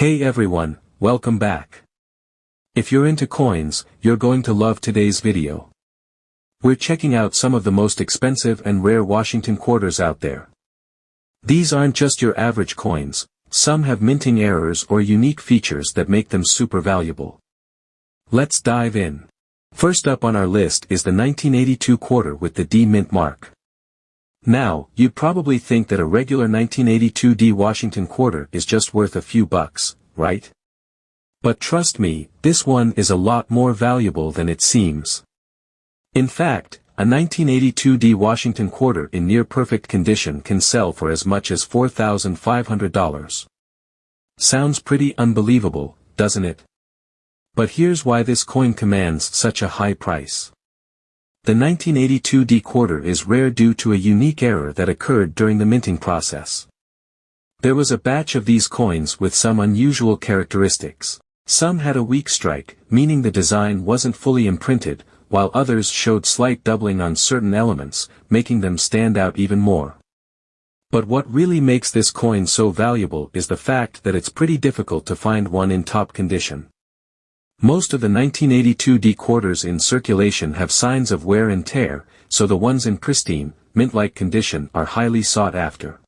Hey everyone, welcome back. If you're into coins, you're going to love today's video. We're checking out some of the most expensive and rare Washington quarters out there. These aren't just your average coins, some have minting errors or unique features that make them super valuable. Let's dive in. First up on our list is the 1982 quarter with the D mint mark. Now, you'd probably think that a regular 1982 D Washington quarter is just worth a few bucks, right? But trust me, this one is a lot more valuable than it seems. In fact, a 1982 D Washington quarter in near-perfect condition can sell for as much as $4,500. Sounds pretty unbelievable, doesn't it? But here's why this coin commands such a high price. The 1982 D quarter is rare due to a unique error that occurred during the minting process. There was a batch of these coins with some unusual characteristics. Some had a weak strike, meaning the design wasn't fully imprinted, while others showed slight doubling on certain elements, making them stand out even more. But what really makes this coin so valuable is the fact that it's pretty difficult to find one in top condition. Most of the 1982 D quarters in circulation have signs of wear and tear, so the ones in pristine, mint-like condition are highly sought after.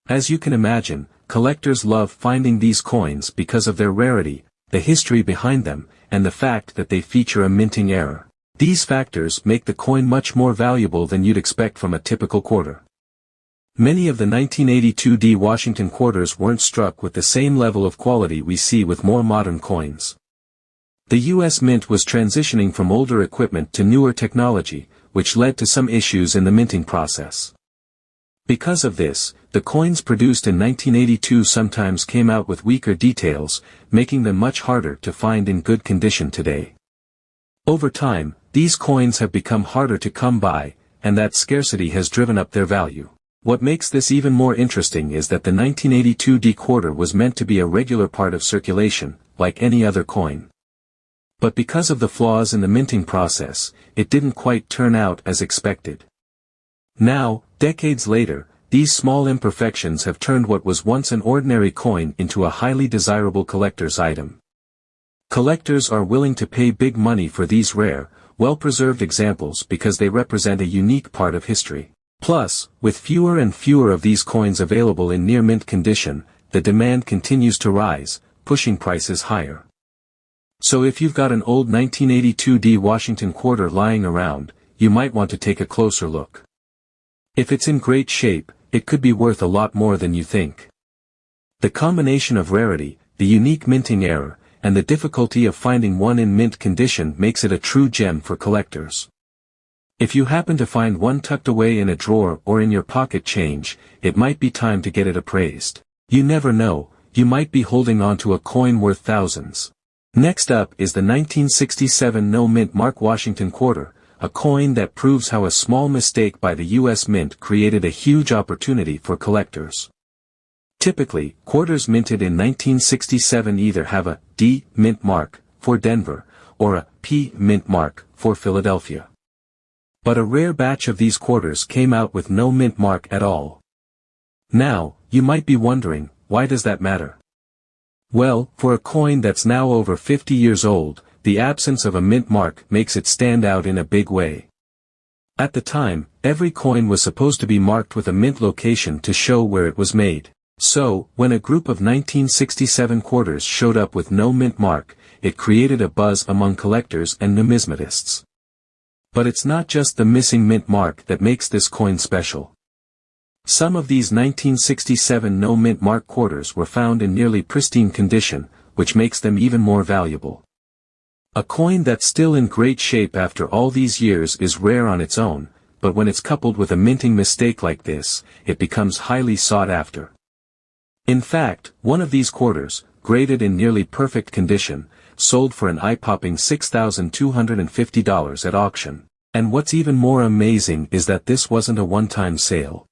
As you can imagine, collectors love finding these coins because of their rarity, the history behind them, and the fact that they feature a minting error. These factors make the coin much more valuable than you'd expect from a typical quarter. Many of the 1982 D Washington quarters weren't struck with the same level of quality we see with more modern coins. The U.S. Mint was transitioning from older equipment to newer technology, which led to some issues in the minting process. Because of this, the coins produced in 1982 sometimes came out with weaker details, making them much harder to find in good condition today. Over time, these coins have become harder to come by, and that scarcity has driven up their value. What makes this even more interesting is that the 1982 D quarter was meant to be a regular part of circulation, like any other coin. But because of the flaws in the minting process, it didn't quite turn out as expected. Now, decades later, these small imperfections have turned what was once an ordinary coin into a highly desirable collector's item. Collectors are willing to pay big money for these rare, well-preserved examples because they represent a unique part of history. Plus, with fewer and fewer of these coins available in near-mint condition, the demand continues to rise, pushing prices higher. So if you've got an old 1982 D Washington quarter lying around, you might want to take a closer look. If it's in great shape, it could be worth a lot more than you think. The combination of rarity, the unique minting error, and the difficulty of finding one in mint condition makes it a true gem for collectors. If you happen to find one tucked away in a drawer or in your pocket change, it might be time to get it appraised. You never know, you might be holding on to a coin worth thousands. Next up is the 1967 No Mint Mark Washington quarter, a coin that proves how a small mistake by the U.S. Mint created a huge opportunity for collectors. Typically, quarters minted in 1967 either have a D mint mark for Denver, or a P mint mark for Philadelphia. But a rare batch of these quarters came out with no mint mark at all. Now, you might be wondering, why does that matter? Well, for a coin that's now over 50 years old, the absence of a mint mark makes it stand out in a big way. At the time, every coin was supposed to be marked with a mint location to show where it was made. So, when a group of 1967 quarters showed up with no mint mark, it created a buzz among collectors and numismatists. But it's not just the missing mint mark that makes this coin special. Some of these 1967 no mint mark quarters were found in nearly pristine condition, which makes them even more valuable. A coin that's still in great shape after all these years is rare on its own, but when it's coupled with a minting mistake like this, it becomes highly sought after. In fact, one of these quarters, graded in nearly perfect condition, sold for an eye-popping $6,250 at auction. And what's even more amazing is that this wasn't a one-time sale.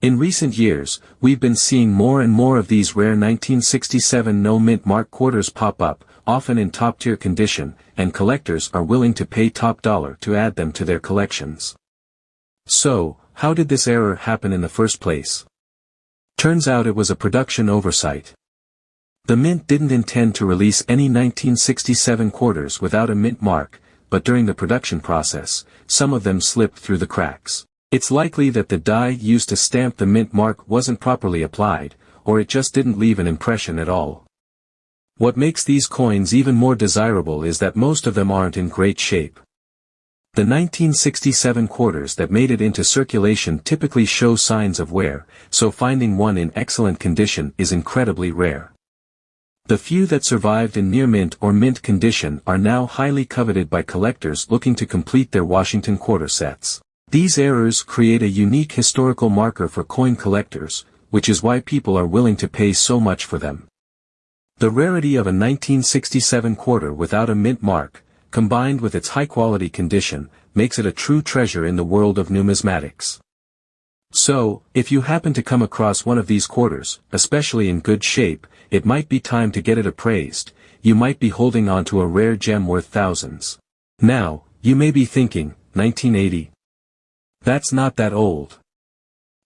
In recent years, we've been seeing more and more of these rare 1967 no mint mark quarters pop up, often in top-tier condition, and collectors are willing to pay top dollar to add them to their collections. So, how did this error happen in the first place? Turns out it was a production oversight. The mint didn't intend to release any 1967 quarters without a mint mark, but during the production process, some of them slipped through the cracks. It's likely that the dye used to stamp the mint mark wasn't properly applied, or it just didn't leave an impression at all. What makes these coins even more desirable is that most of them aren't in great shape. The 1967 quarters that made it into circulation typically show signs of wear, so finding one in excellent condition is incredibly rare. The few that survived in near mint or mint condition are now highly coveted by collectors looking to complete their Washington quarter sets. These errors create a unique historical marker for coin collectors, which is why people are willing to pay so much for them. The rarity of a 1967 quarter without a mint mark, combined with its high-quality condition, makes it a true treasure in the world of numismatics. So, if you happen to come across one of these quarters, especially in good shape, it might be time to get it appraised. You might be holding on to a rare gem worth thousands. Now, you may be thinking, 1980? That's not that old.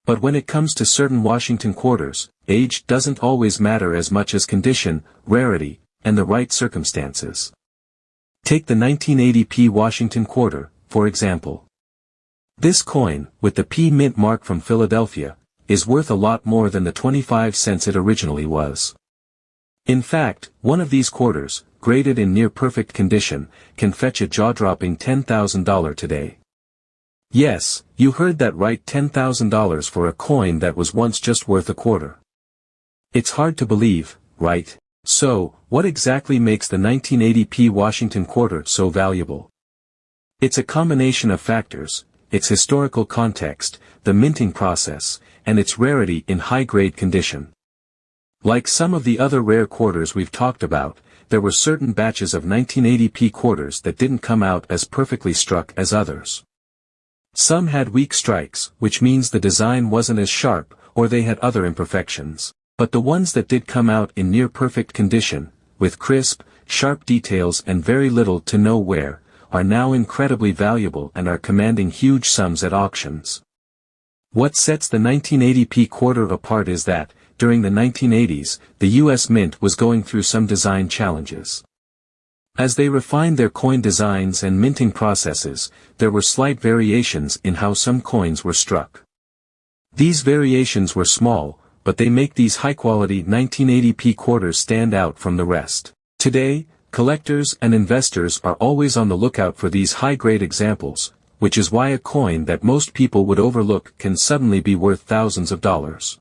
But when it comes to certain Washington quarters, age doesn't always matter as much as condition, rarity, and the right circumstances. Take the 1980 P Washington quarter, for example. This coin, with the P mint mark from Philadelphia, is worth a lot more than the 25 cents it originally was. In fact, one of these quarters, graded in near-perfect condition, can fetch a jaw-dropping $10,000 today. Yes, you heard that right, $10,000 for a coin that was once just worth a quarter. It's hard to believe, right? So, what exactly makes the 1980 P Washington quarter so valuable? It's a combination of factors: its historical context, the minting process, and its rarity in high-grade condition. Like some of the other rare quarters we've talked about, there were certain batches of 1980 P quarters that didn't come out as perfectly struck as others. Some had weak strikes, which means the design wasn't as sharp, or they had other imperfections. But the ones that did come out in near-perfect condition, with crisp, sharp details and very little to no wear, are now incredibly valuable and are commanding huge sums at auctions. What sets the 1980 P quarter apart is that, during the 1980s, the U.S. Mint was going through some design challenges. As they refined their coin designs and minting processes, there were slight variations in how some coins were struck. These variations were small, but they make these high-quality 1980 P quarters stand out from the rest. Today, collectors and investors are always on the lookout for these high-grade examples, which is why a coin that most people would overlook can suddenly be worth thousands of dollars.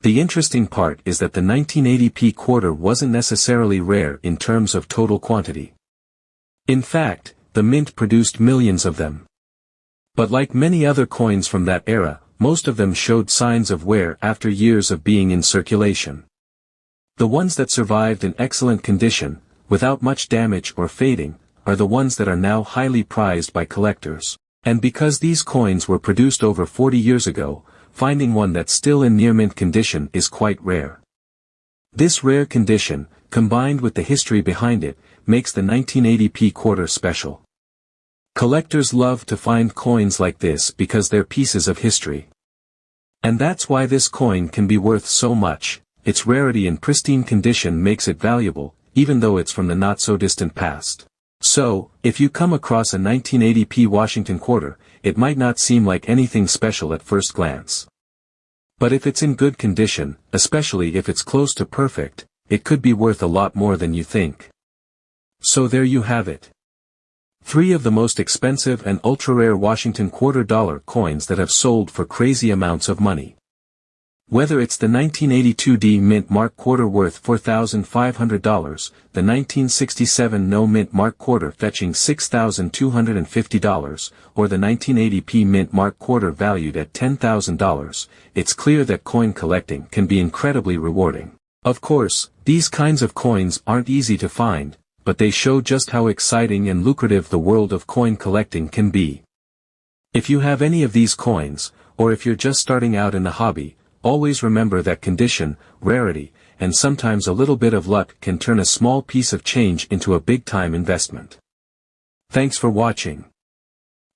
The interesting part is that the 1980 P quarter wasn't necessarily rare in terms of total quantity. In fact, the mint produced millions of them. But like many other coins from that era, most of them showed signs of wear after years of being in circulation. The ones that survived in excellent condition, without much damage or fading, are the ones that are now highly prized by collectors. And because these coins were produced over 40 years ago, finding one that's still in near-mint condition is quite rare. This rare condition, combined with the history behind it, makes the 1980 P quarter special. Collectors love to find coins like this because they're pieces of history. And that's why this coin can be worth so much. Its rarity and pristine condition makes it valuable, even though it's from the not-so-distant past. So, if you come across a 1980 P Washington quarter, it might not seem like anything special at first glance. But if it's in good condition, especially if it's close to perfect, it could be worth a lot more than you think. So there you have it. 3 of the most expensive and ultra-rare Washington quarter-dollar coins that have sold for crazy amounts of money. Whether it's the 1982 D Mint Mark quarter worth $4,500, the 1967 No Mint Mark quarter fetching $6,250, or the 1980 P Mint Mark quarter valued at $10,000, it's clear that coin collecting can be incredibly rewarding. Of course, these kinds of coins aren't easy to find, but they show just how exciting and lucrative the world of coin collecting can be. If you have any of these coins, or if you're just starting out in the hobby, always remember that condition, rarity, and sometimes a little bit of luck can turn a small piece of change into a big-time investment. Thanks for watching.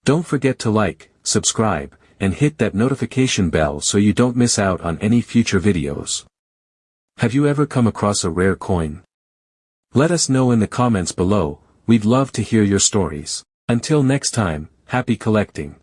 Don't forget to like, subscribe, and hit that notification bell so you don't miss out on any future videos. Have you ever come across a rare coin? Let us know in the comments below, we'd love to hear your stories. Until next time, happy collecting.